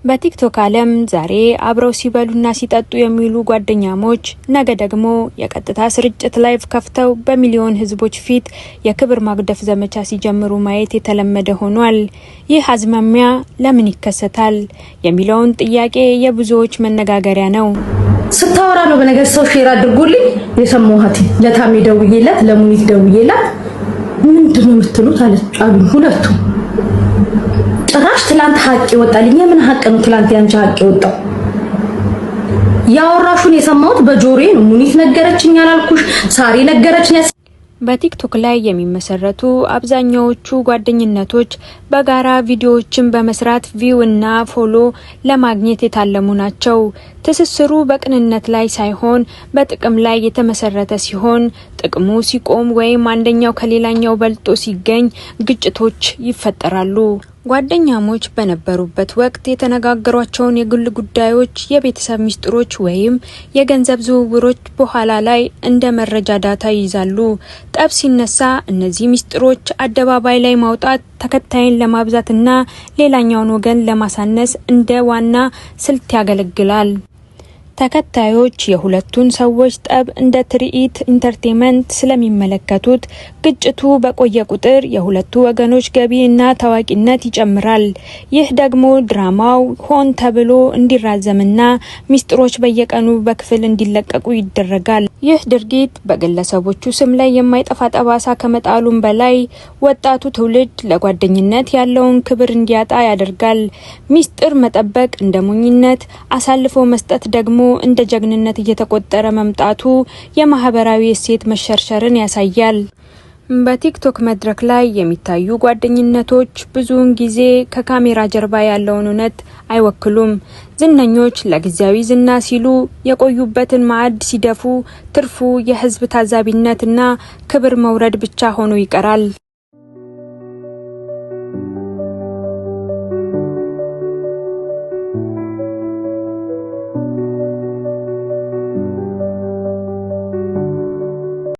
በቲክቶክ ዓለም ዛሬ አብረው ሲበሉና ሲጠጡ የሚሉ ጓደኛሞች ነገ ደግሞ የቀጥታ ስርጭት ላይቭ ከፍተው በሚሊዮን ህዝቦች ፊት የክብር ማግደፍ ዘመቻ ሲጀምሩ ማየት የተለመደ ሆኗል። ይህ አዝማሚያ ለምን ይከሰታል የሚለውን ጥያቄ የብዙዎች መነጋገሪያ ነው። ስታወራ ነው በነገር ሰው ሼር አድርጎልኝ የሰማሁት ለታሜ ደውዬላት ለሙኒት ደውዬላት ምንድነው የምትሉት አለች አሉ ሁለቱ ጭራሽ ትላንት ሀቅ ይወጣልኝ የምን ሀቅ ነው ትላንት ያንቺ ሀቅ ይወጣው ያወራሹን የሰማሁት በጆሮዬ ነው ሙኒት ነገረችኝ አላልኩሽ ሳሪ ነገረችኝ በቲክቶክ ላይ የሚመሰረቱ አብዛኛዎቹ ጓደኝነቶች በጋራ ቪዲዮዎችን በመስራት ቪው እና ፎሎ ለማግኘት የታለሙ ናቸው። ትስስሩ በቅንነት ላይ ሳይሆን በጥቅም ላይ የተመሰረተ ሲሆን ጥቅሙ ሲቆም ወይም አንደኛው ከሌላኛው በልጦ ሲገኝ ግጭቶች ይፈጠራሉ። ጓደኛሞች በነበሩበት ወቅት የተነጋገሯቸውን የግል ጉዳዮች፣ የቤተሰብ ሚስጥሮች ወይም የገንዘብ ዝውውሮች በኋላ ላይ እንደ መረጃ ዳታ ይይዛሉ። ጠብ ሲነሳ እነዚህ ሚስጥሮች አደባባይ ላይ ማውጣት ተከታይን ለማብዛትና ሌላኛውን ወገን ለማሳነስ እንደ ዋና ስልት ያገለግላል። ተከታዮች የሁለቱን ሰዎች ጠብ እንደ ትርኢት ኢንተርቴይንመንት ስለሚመለከቱት ግጭቱ በቆየ ቁጥር የሁለቱ ወገኖች ገቢ እና ታዋቂነት ይጨምራል። ይህ ደግሞ ድራማው ሆን ተብሎ እንዲራዘምና ሚስጥሮች በየቀኑ በክፍል እንዲለቀቁ ይደረጋል። ይህ ድርጊት በግለሰቦቹ ስም ላይ የማይጠፋ ጠባሳ ከመጣሉም በላይ ወጣቱ ትውልድ ለጓደኝነት ያለውን ክብር እንዲያጣ ያደርጋል። ሚስጥር መጠበቅ እንደ ሞኝነት፣ አሳልፎ መስጠት ደግሞ እንደ ጀግንነት እየተቆጠረ መምጣቱ የማህበራዊ እሴት መሸርሸርን ያሳያል። በቲክቶክ መድረክ ላይ የሚታዩ ጓደኝነቶች ብዙውን ጊዜ ከካሜራ ጀርባ ያለውን እውነት አይወክሉም። ዝነኞች ለጊዜያዊ ዝና ሲሉ የቆዩበትን ማዕድ ሲደፉ ትርፉ የህዝብ ታዛቢነትና ክብር መውረድ ብቻ ሆኖ ይቀራል።